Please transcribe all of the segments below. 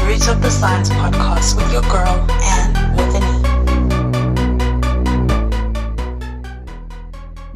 Roots of the Science podcast with your girl, Anne with an E.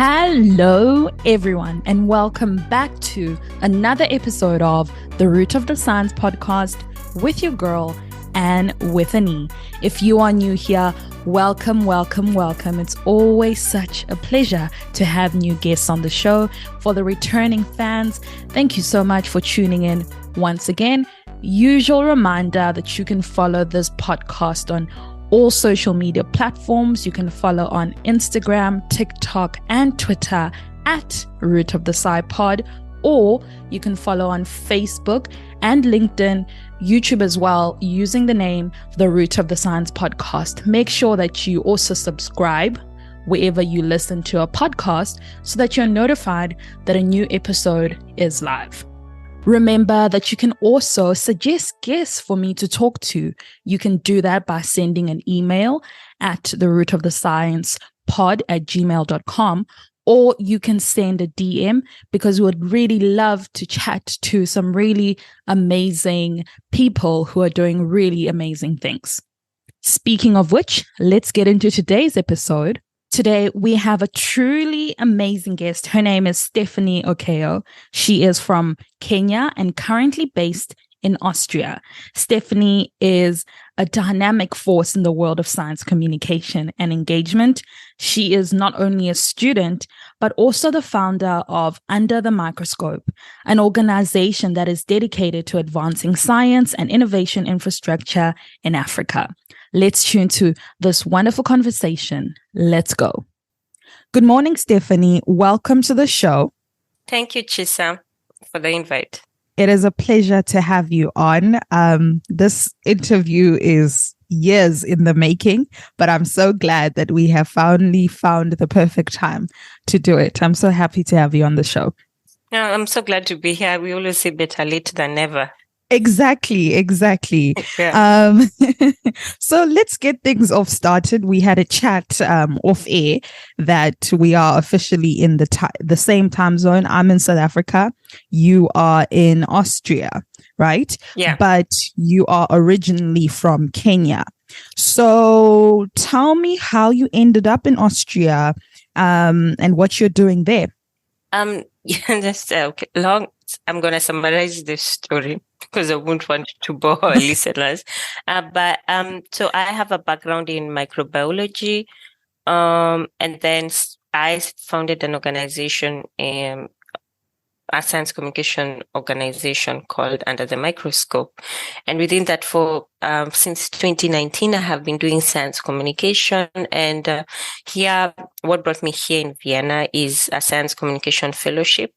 Hello, everyone, and welcome back to another episode of the Root of the Science podcast with your girl, Anne with an E. If you are new here, welcome. It's always such a pleasure to have new guests on the show. For the returning fans, thank you so much for tuning in once again. Usual reminder that you can follow this podcast on all social media platforms. You can follow on Instagram, TikTok, and Twitter at Root of the Sci Pod, or you can follow on Facebook and LinkedIn, YouTube as well, using the name The Root of the Science Podcast. Make sure that you also subscribe wherever you listen to a podcast so that you're notified that a new episode is live. Remember that you can also suggest guests for me to talk to. You can do that by sending an email at therootofthesciencepod@gmail.com, or you can send a DM, because we would really love to chat to some really amazing people who are doing really amazing things. Speaking of which, let's get into today's episode. Today, we have a truly amazing guest. Her name is Stephanie Okeyo. She is from Kenya and currently based in Austria. Stephanie is a dynamic force in the world of science communication and engagement. She is not only a student, but also the founder of Under the Microscope, an organization that is dedicated to advancing science and innovation infrastructure in Africa. Let's tune to this wonderful conversation. Let's go. Good morning, Stephanie. Welcome to the show. Thank you, Chisa, for the invite. It is a pleasure to have you on. This interview is years in the making, but I'm so glad that we have finally found the perfect time to do it. I'm so happy to have you on the show. Yeah, I'm so glad to be here. We always say better late than never. Exactly. Yeah. So let's get things off started. We had a chat off air that we are officially in the same time zone. I'm in South Africa. You are in Austria, right? Yeah. But you are originally from Kenya. So tell me how you ended up in Austria and what you're doing there. Just okay. I'm going to summarize this story because I wouldn't want to bore our listeners. So I have a background in microbiology, and then I founded an organization, a science communication organization called Under the Microscope. And within that, since 2019, I have been doing science communication. And what brought me here in Vienna is a science communication fellowship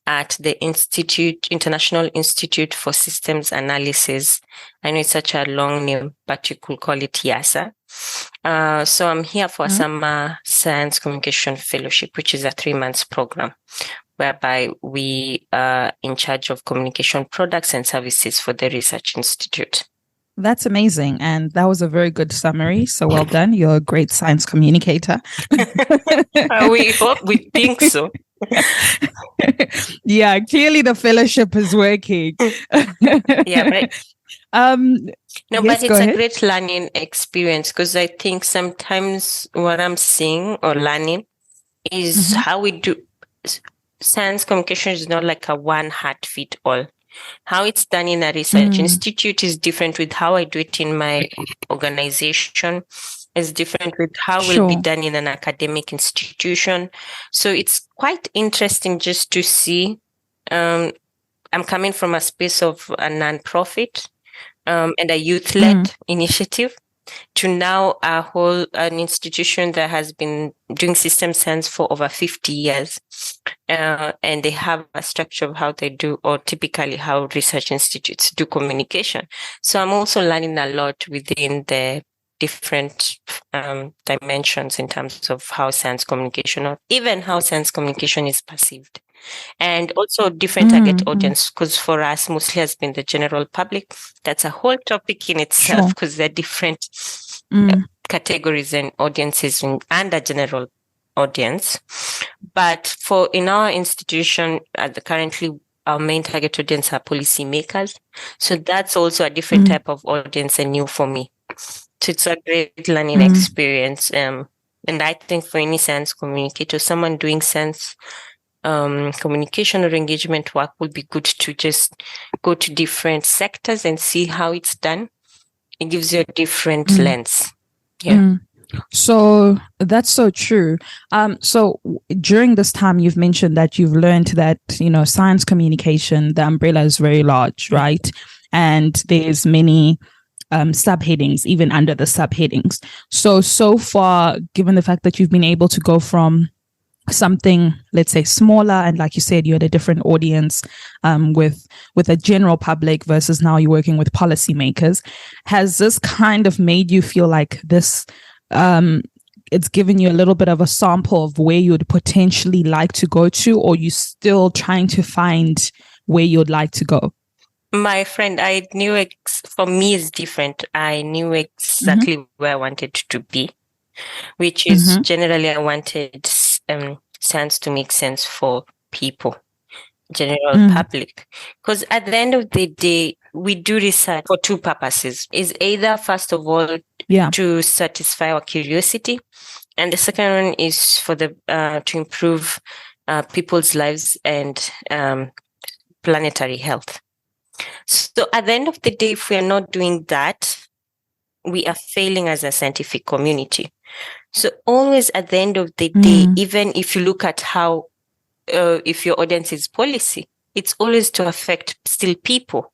at the International Institute for Systems Analysis. I know it's such a long name, but you could call it IASA. So I'm here for some science communication fellowship, which is a 3-month program, whereby we are in charge of communication products and services for the research institute. That's amazing. And that was a very good summary. So well done. You're a great science communicator. We think so. Yeah, clearly the fellowship is working. Yeah, right. Yes, but it's ahead. a great learning experience, because I think sometimes what I'm seeing or learning is how we do science communication is not like a one hat fit all. How it's done in a research institute is different with how I do it in my organization. Is different with how it will be done in an academic institution. So it's quite interesting just to see. I'm coming from a space of a nonprofit and a youth-led initiative to now an institution that has been doing system science for over 50 years. And they have a structure of how they do, or typically how research institutes do communication. So I'm also learning a lot within the different dimensions in terms of how science communication, or even how science communication is perceived. And also different target audience, because for us mostly has been the general public. That's a whole topic in itself, because there are different categories and audiences and a general audience. But in our institution, currently our main target audience are policymakers. So that's also a different type of audience and new for me. So it's a great learning experience. And I think for any science communicator, someone doing science communication or engagement work would be good to just go to different sectors and see how it's done. It gives you a different lens. Yeah. So that's so true. So during this time, you've mentioned that you've learned that, science communication, the umbrella is very large, right? And there's many subheadings, even under the subheadings. So far, given the fact that you've been able to go from something, let's say, smaller, and like you said, you had a different audience with a general public versus now you're working with policymakers, has this kind of made you feel like this it's given you a little bit of a sample of where you'd potentially like to go to, or you still trying to find where you'd like to go? My friend, I knew for me it's different. I knew exactly where I wanted to be, which is generally I wanted science to make sense for people, general public. Because at the end of the day, we do research for two purposes. Is either, first of all, to satisfy our curiosity, and the second one is for the to improve people's lives and planetary health. So at the end of the day, if we are not doing that, we are failing as a scientific community. So always at the end of the day, even if you look at how, if your audience is policy, it's always to affect still people.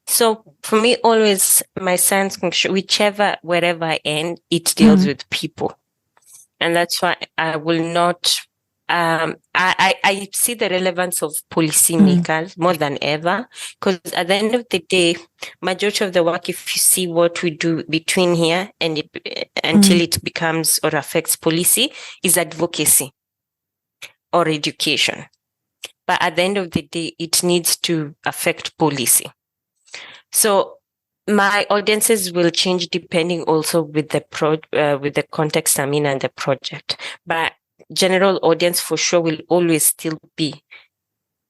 So for me, always my science, wherever I end, it deals with people. And that's why I will not, I see the relevance of policymakers more than ever, because at the end of the day, majority of the work, if you see what we do between here and until it becomes or affects policy, is advocacy or education. But at the end of the day, it needs to affect policy. So my audiences will change depending also with the context I'm in and the project. But general audience for sure will always still be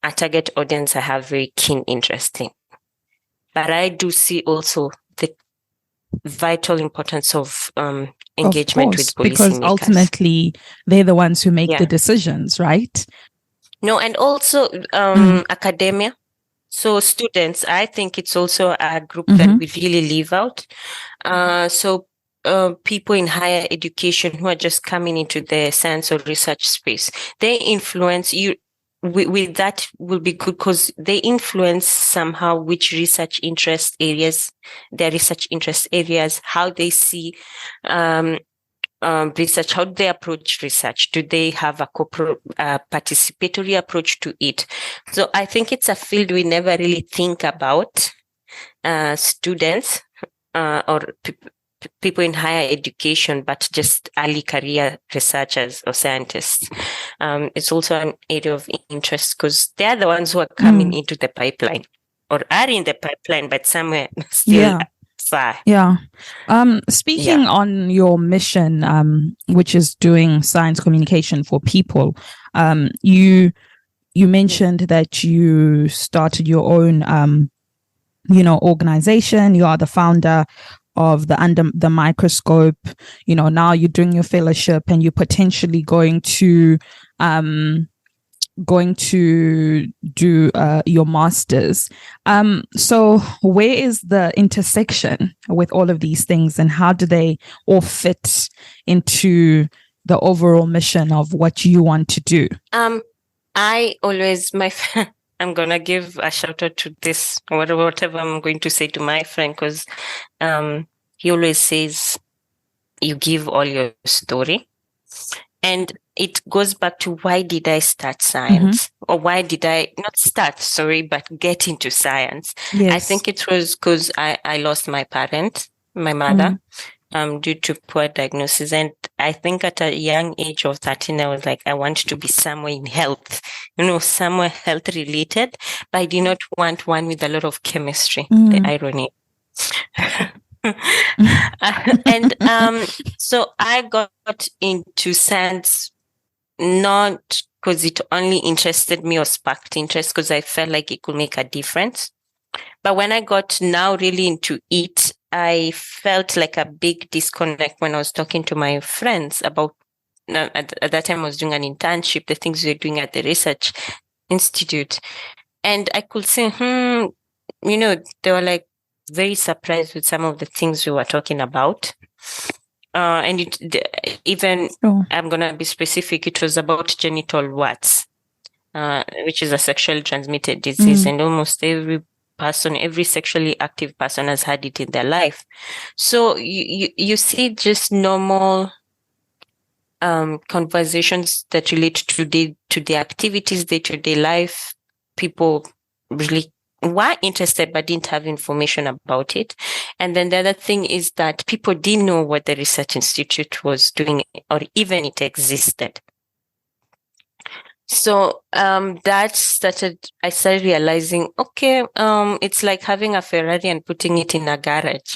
a target audience I have very keen interest in. But I do see also the vital importance of engagement with policymakers. Because ultimately they're the ones who make the decisions, right? No, and also academia. So students, I think it's also a group that we really leave out. So people in higher education who are just coming into the science or research space, they influence you. With that will be good because they influence somehow which their research interest areas, how they see research, how they approach research. Do they have a participatory approach to it? So I think it's a field we never really think about students or people in higher education, but just early career researchers or scientists. It's also an area of interest because they're the ones who are coming into the pipeline or are in the pipeline, but somewhere still far. Yeah. Speaking on your mission, which is doing science communication for people, you mentioned that you started your own, organization. You are the founder of the Under the Microscope. Now you're doing your fellowship and you're potentially going to do your master's. So where is the intersection with all of these things, and how do they all fit into the overall mission of what you want to do? I always, I'm going to give a shout out to this, whatever I'm going to say to my friend, because he always says, you give all your story. And it goes back to why did I start science? Or why did I not start, but get into science? Yes. I think it was because I lost my parent, my mother, due to poor diagnosis. And I think at a young age of 13, I was like, I want to be somewhere in health, somewhere health related, but I did not want one with a lot of chemistry, the irony. And so I got into science not because it only interested me or sparked interest because I felt like it could make a difference. But when I got now really into it, I felt like a big disconnect when I was talking to my friends about, at that time I was doing an internship, the things we were doing at the research institute. And I could say, they were like very surprised with some of the things we were talking about. And I'm going to be specific, it was about genital warts, which is a sexually transmitted disease. And almost every sexually active person has had it in their life. So you see just normal conversations that relate to the activities, day-to-day life. People really were interested but didn't have information about it. And then the other thing is that people didn't know what the research institute was doing or even it existed. So I started realizing, okay, it's like having a Ferrari and putting it in a garage,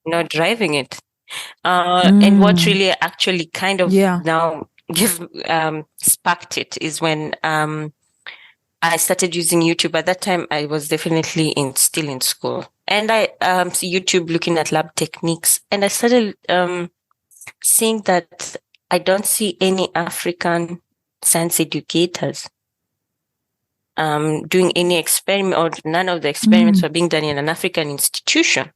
not driving it. And what really actually kind of now sparked it is when I started using YouTube. At that time, I was definitely still in school. And I see YouTube looking at lab techniques. And I started seeing that I don't see any African science educators doing any experiment, or none of the experiments were being done in an African institution.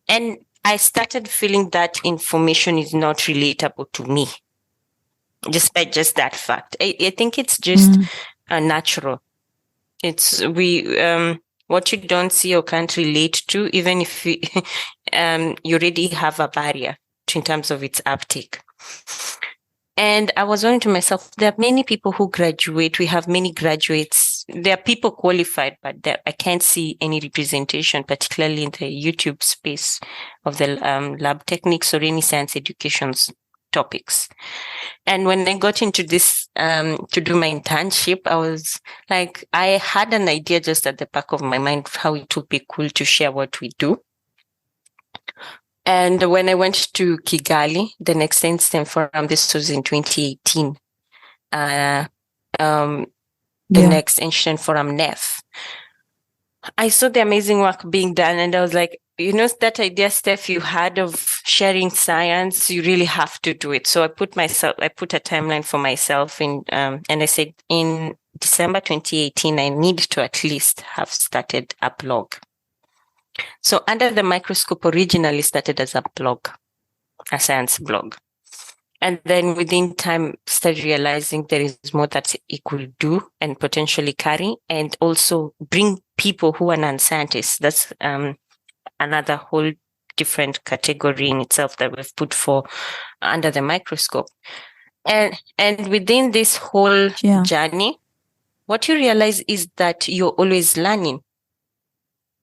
And I started feeling that information is not relatable to me, just by just that fact. I think it's just natural. It's what you don't see or can't relate to, even if you already have a barrier in terms of its uptake. And I was wondering to myself, there are many people who graduate. We have many graduates. There are people qualified, but I can't see any representation, particularly in the YouTube space of the lab techniques or any science education topics. And when I got into this to do my internship, I was like, I had an idea just at the back of my mind how it would be cool to share what we do. And when I went to Kigali, the next Einstein Forum, this was in 2018, the next Einstein Forum, NEF, I saw the amazing work being done. And I was like, that idea, Steph, you had of sharing science, you really have to do it. So I put a timeline for myself and I said in December 2018, I need to at least have started a blog. So Under the Microscope originally started as a blog, a science blog. And then within time, started realizing there is more that it could do and potentially carry, and also bring people who are non-scientists. That's another whole different category in itself that we've put for Under the Microscope. And within this whole journey, what you realize is that you're always learning.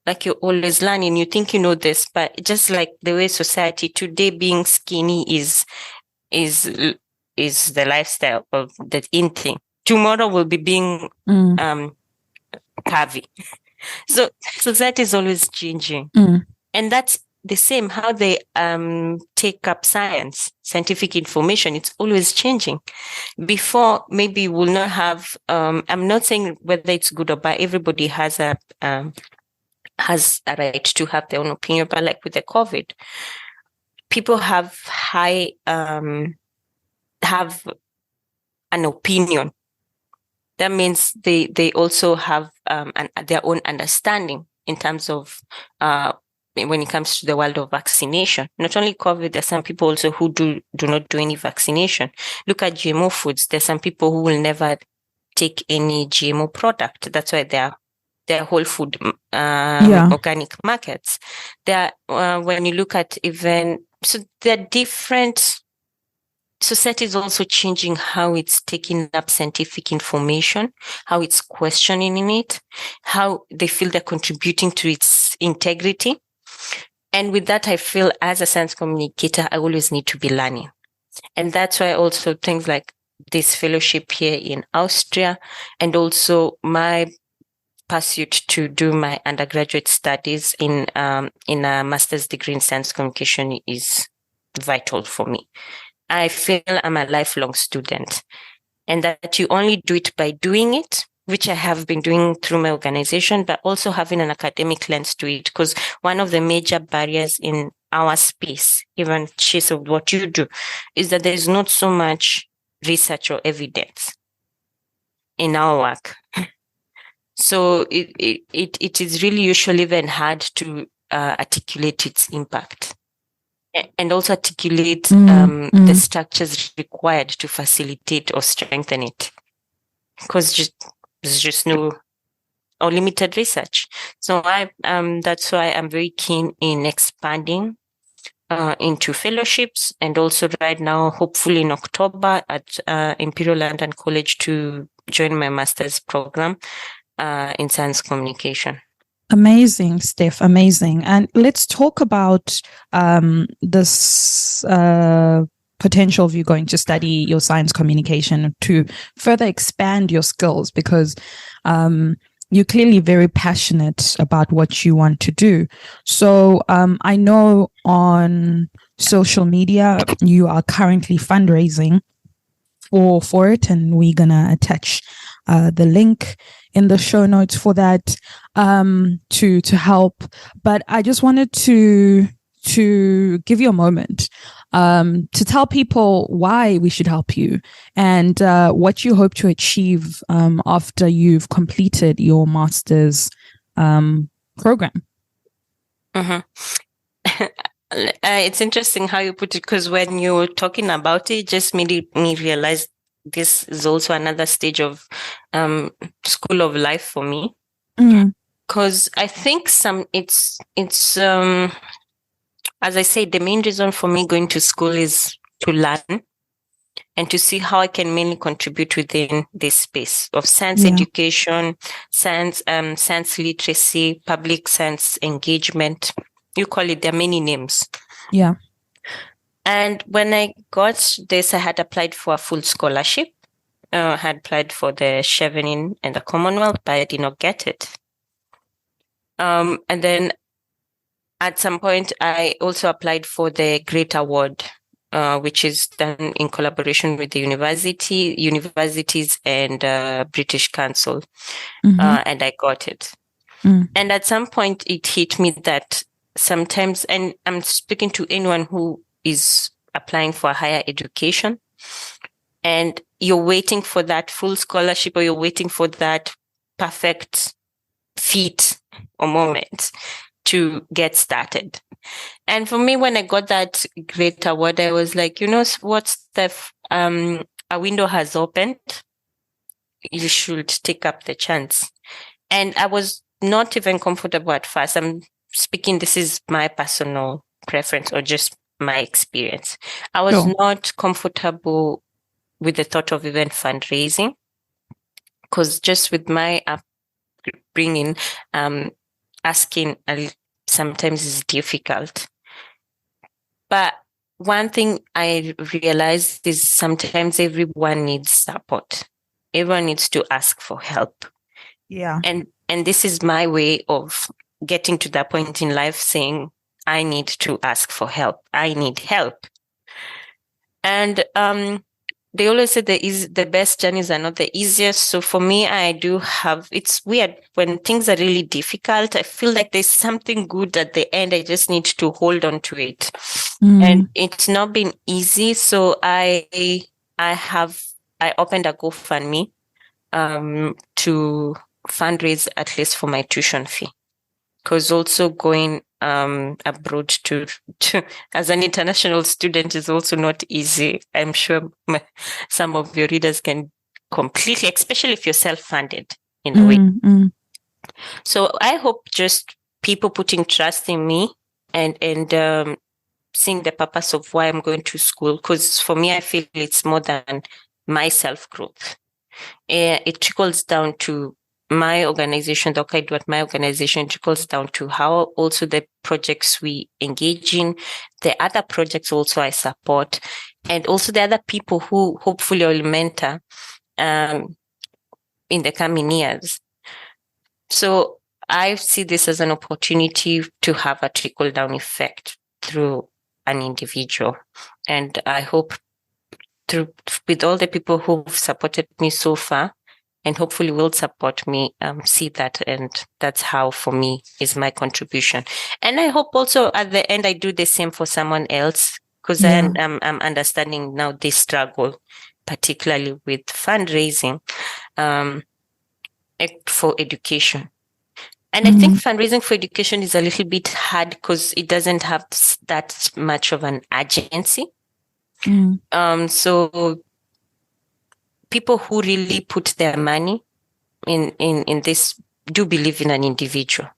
Like you're always learning. You think you know this, but just like the way society today, being skinny is the lifestyle of the in thing. Tomorrow will be being curvy. So society is always changing. And that's the same how they take up scientific information. It's always changing. Before, maybe we'll not have, I'm not saying whether it's good or bad. Everybody has a right to have their own opinion, but like with the COVID, people have have an opinion. That means they also have their own understanding in terms of when it comes to the world of vaccination. Not only COVID, there's some people also who do not do any vaccination. Look at GMO foods. There's some people who will never take any GMO product. That's why they're whole food organic markets. When you look at they're different. Society is also changing how it's taking up scientific information, how it's questioning it, how they feel they're contributing to its integrity. And with that, I feel as a science communicator, I always need to be learning. And that's why also things like this fellowship here in Austria, and also my pursuit to do my undergraduate studies in a master's degree in science communication is vital for me. I feel I'm a lifelong student. and that you only do it by doing it, which I have been doing through my organization, but also having an academic lens to it. Because one of the major barriers in our space, even Chase, of what you do, is that there's not so much research or evidence in our work. So it is really usually even hard to articulate its impact and also articulate the structures required to facilitate or strengthen it, because there's just no or limited research. So that's why I'm very keen in expanding into fellowships, and also right now, hopefully in October at Imperial London College, to join my master's program in science communication. Amazing, Steph. Amazing. And let's talk about this potential of you going to study your science communication to further expand your skills, because you're clearly very passionate about what you want to do. So I know on social media you are currently fundraising for it, and we're gonna attach the link in the show notes for that to help. But I just wanted to give you a moment to tell people why we should help you, and what you hope to achieve after you've completed your master's program. It's interesting how you put it, because when you were talking about it, just made me realize this is also another stage of school of life for me. Because I think it's as I say, the main reason for me going to school is to learn and to see how I can mainly contribute within this space of science education, science literacy, public science engagement. You call it, there are many names. Yeah. And when I got this, I had applied for a full scholarship. Had applied for the Chevening and the Commonwealth, but I did not get it. And then at some point, I also applied for the Great Award, which is done in collaboration with the universities and British Council. And I got it. And at some point, it hit me that sometimes, and I'm speaking to anyone who is applying for higher education, and you're waiting for that full scholarship, or you're waiting for that perfect fit or moment to get started. And for me, when I got that Great Award, I was like, you know what, Steph, a window has opened. You should take up the chance. And I was not even comfortable at first. I'm speaking, this is my personal preference or just my experience. I was not comfortable with the thought of even fundraising, because just with my upbringing, asking sometimes is difficult. But one thing I realized is sometimes everyone needs support. Everyone needs to ask for help. Yeah. And this is my way of getting to that point in life, saying, I need to ask for help. I need help. And they always say the best journeys are not the easiest. So for me, it's weird when things are really difficult. I feel like there's something good at the end. I just need to hold on to it. And it's not been easy. So I opened a GoFundMe to fundraise at least for my tuition fee. Because also going abroad to as an international student is also not easy. I'm sure some of your readers can completely, especially if you're self-funded in a way. So I hope just people putting trust in me and seeing the purpose of why I'm going to school. Because for me, I feel it's more than my self-growth. It trickles down to my organization, the work I do at my organization, trickles down to how also the projects we engage in, the other projects also I support, and also the other people who hopefully I will mentor in the coming years. So I see this as an opportunity to have a trickle-down effect through an individual. And I hope with all the people who've supported me so far and hopefully will support me, see that. And that's how, for me, is my contribution. And I hope also at the end I do the same for someone else, because I'm understanding now this struggle, particularly with fundraising for education. And I think fundraising for education is a little bit hard because it doesn't have that much of an agency. So people who really put their money in this do believe in an individual.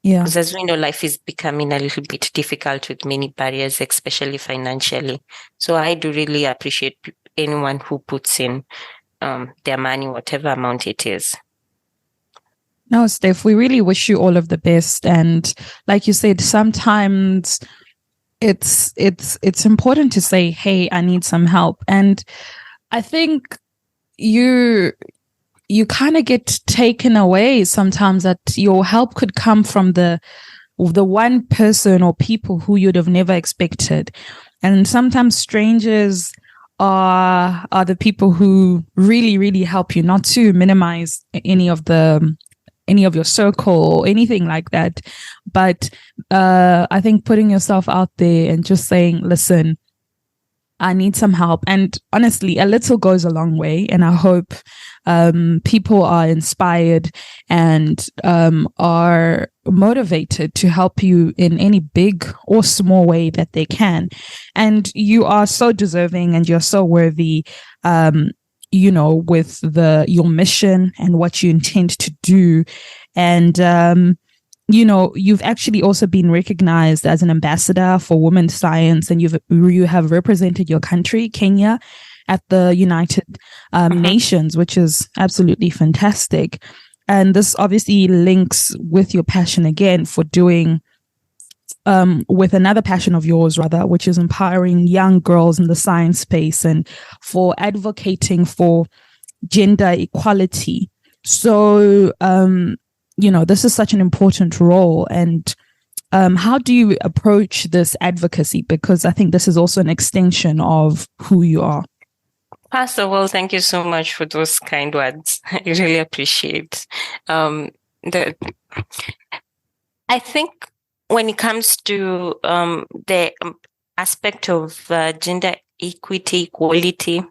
Yeah. Because as we know, life is becoming a little bit difficult with many barriers, especially financially. So I do really appreciate anyone who puts in their money, whatever amount it is. No, Steph, we really wish you all of the best. And like you said, sometimes it's important to say, hey, I need some help. And I think you kind of get taken away sometimes that your help could come from the one person or people who you'd have never expected. And sometimes strangers are the people who really, really help you, not to minimize any of your circle or anything like that. But I think putting yourself out there and just saying, listen, I need some help. And honestly, a little goes a long way. And I hope people are inspired and are motivated to help you in any big or small way that they can. And you are so deserving and you're so worthy, with your mission and what you intend to do. And you've actually also been recognized as an ambassador for women's science, and you have represented your country, Kenya, at the United Nations, which is absolutely fantastic. And this obviously links with your passion again for doing, with another passion of yours, rather, which is empowering young girls in the science space and for advocating for gender equality. So, this is such an important role. And how do you approach this advocacy? Because I think this is also an extension of who you are. First of all, thank you so much for those kind words. I really appreciate I think when it comes to the aspect of gender equality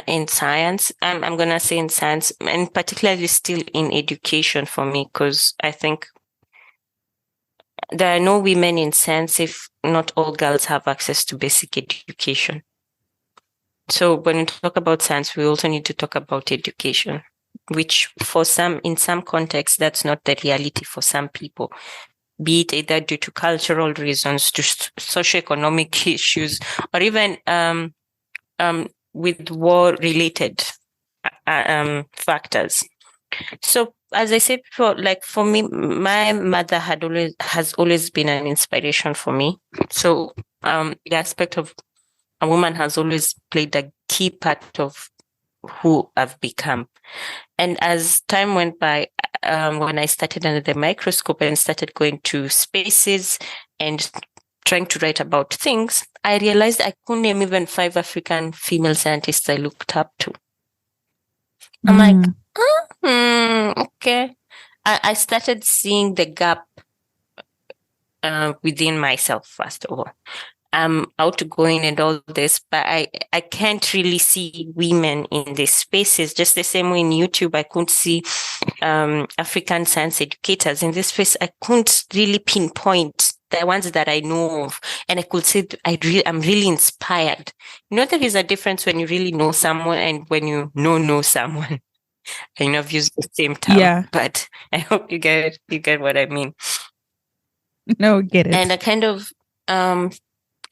in science, I'm going to say in science, and particularly still in education for me, because I think there are no women in science if not all girls have access to basic education. So when we talk about science, we also need to talk about education, which in some contexts, that's not the reality for some people, be it either due to cultural reasons, to socioeconomic issues, or even with war-related factors. So, as I said before, like for me, my mother has always been an inspiration for me. So, the aspect of a woman has always played a key part of who I've become. And as time went by, when I started Under the Microscope and started going to spaces and trying to write about things, I realized I couldn't name even 5 African female scientists I looked up to. I'm like, okay. I started seeing the gap within myself, first of all. I'm outgoing and all this, but I can't really see women in these spaces. Just the same way in YouTube, I couldn't see African science educators. In this space, I couldn't really pinpoint the ones that I know of. And I could say I'm really inspired. There is a difference when you really know someone and when you know someone. I know I've used the same term, but I hope you get what I mean. No, get it. And I kind of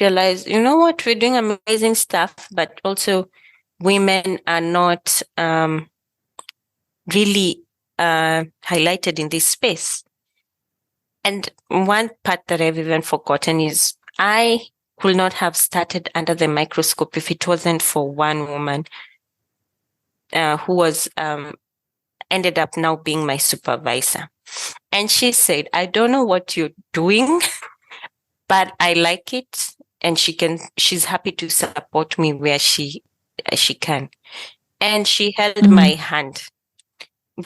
realize, what, we're doing amazing stuff, but also women are not really highlighted in this space. And one part that I've even forgotten is I could not have started Under the Microscope if it wasn't for one woman who was ended up now being my supervisor. And she said, I don't know what you're doing, but I like it. and she's happy to support me where she can. And she held my hand.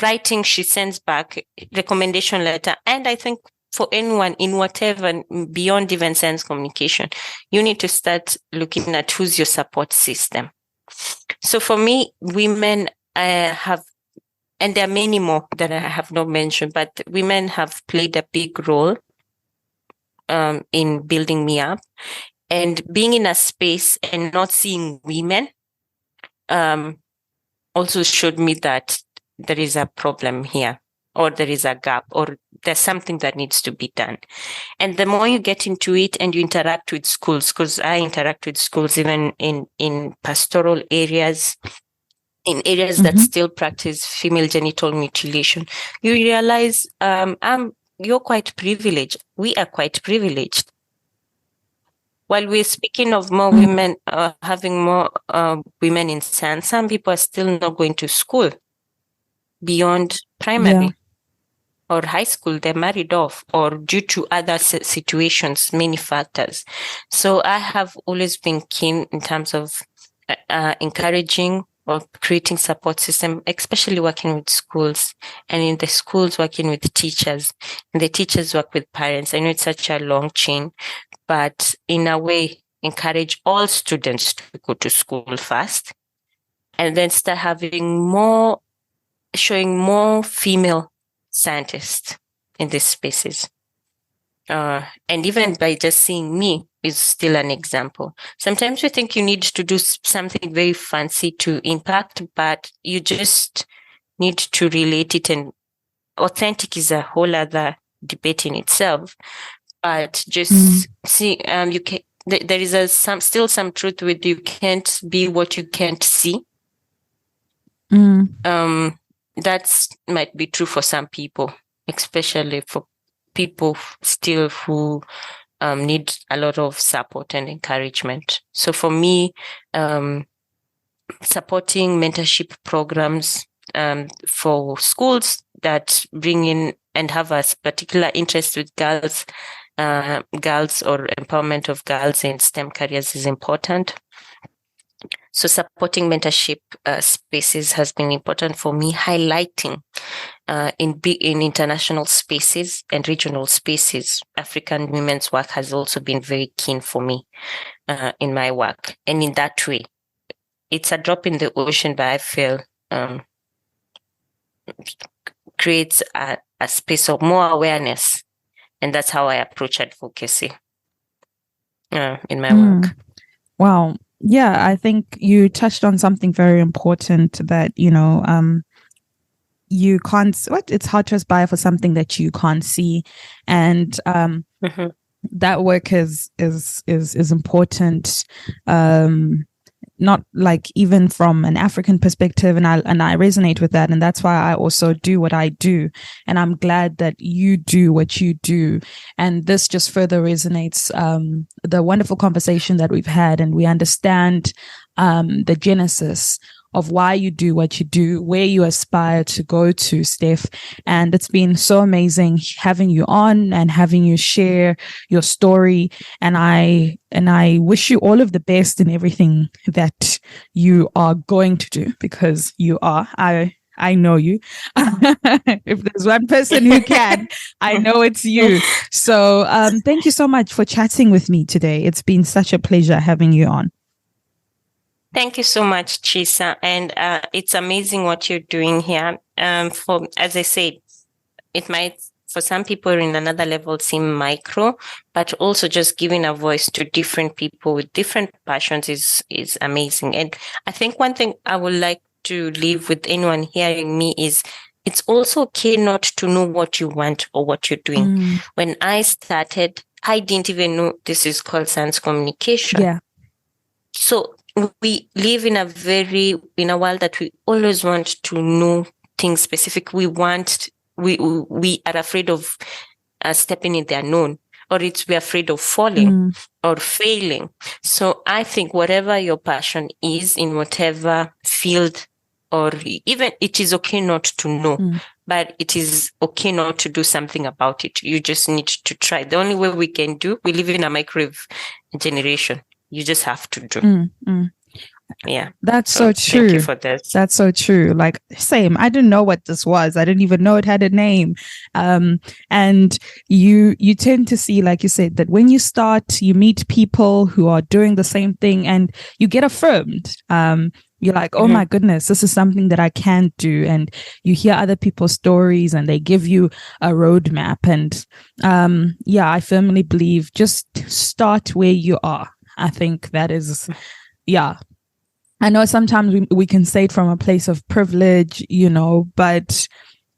Writing, she sends back recommendation letter. And I think for anyone in whatever, beyond even science communication, you need to start looking at who's your support system. So for me, women have, and there are many more that I have not mentioned, but women have played a big role in building me up. And being in a space and not seeing women also showed me that there is a problem here, or there is a gap, or there's something that needs to be done. And the more you get into it and you interact with schools, because I interact with schools even in pastoral areas, in areas that still practice female genital mutilation, you realize you're quite privileged. We are quite privileged. While we're speaking of more women, having more women in science, some people are still not going to school beyond primary or high school. They're married off, or due to other situations, many factors. So I have always been keen in terms of encouraging or creating support system, especially working with schools, and in the schools working with teachers, and the teachers work with parents. I know it's such a long chain, but in a way, encourage all students to go to school first, and then start showing more female scientists in these spaces. And even by just seeing me is still an example. Sometimes you think you need to do something very fancy to impact, but you just need to relate it. And authentic is a whole other debate in itself. But just see, you can. There is still some truth with you can't be what you can't see. That might be true for some people, especially for people still who need a lot of support and encouragement. So for me, supporting mentorship programs for schools that bring in and have a particular interest with girls or empowerment of girls in STEM careers is important. So supporting mentorship spaces has been important for me, highlighting in international spaces and regional spaces. African women's work has also been very keen for me in my work. And in that way, it's a drop in the ocean, but I feel creates a space of more awareness. And that's how I approach advocacy in my work. Wow. Yeah, I think you touched on something very important that, you can't, it's hard to aspire for something that you can't see. And that work is important. Not like even from an African perspective, and I resonate with that, and that's why I also do what I do, and I'm glad that you do what you do, and this just further resonates the wonderful conversation that we've had, and we understand the genesis of why you do what you do, where you aspire to go to, Steph. And it's been so amazing having you on and having you share your story. And I wish you all of the best in everything that you are going to do, because you are. I know you. If there's one person who can, I know it's you. So thank you so much for chatting with me today. It's been such a pleasure having you on. Thank you so much, Chisa. And it's amazing what you're doing here. As I said, it might, for some people in another level, seem micro, but also just giving a voice to different people with different passions is amazing. And I think one thing I would like to leave with anyone hearing me is it's also okay not to know what you want or what you're doing. When I started, I didn't even know this is called science communication. Yeah. So we live in a world that we always want to know things specific. We are afraid of stepping in the unknown, or we're afraid of falling or failing. So I think whatever your passion is in whatever field, or even it is okay not to know, but it is okay not to do something about it. You just need to try. The only way we live in a microwave generation. You just have to do. Yeah. That's so true. Thank you for this. That's so true. Like, same. I didn't know what this was. I didn't even know it had a name. And you tend to see, like you said, that when you start, you meet people who are doing the same thing and you get affirmed. You're like, oh my goodness, this is something that I can do. And you hear other people's stories and they give you a roadmap. And I firmly believe just start where you are. I think that is, I know sometimes we can say it from a place of privilege, but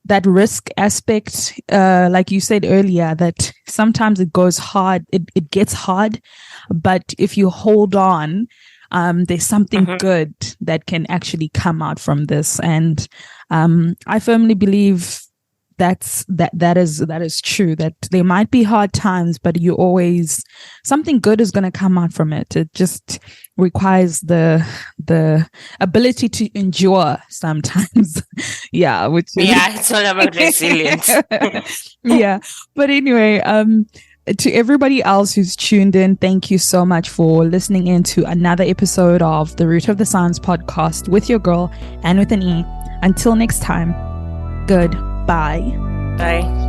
that risk aspect, like you said earlier, that sometimes it goes hard, it gets hard, but if you hold on, there's something good that can actually come out from this. And I firmly believe that is true, that there might be hard times, but something good is going to come out from it. It just requires the ability to endure sometimes. It's all about resilience. But anyway, to everybody else who's tuned in, thank you so much for listening in to another episode of the Root of the Science podcast with your girl, and with an E. Until next time, goodbye. Bye.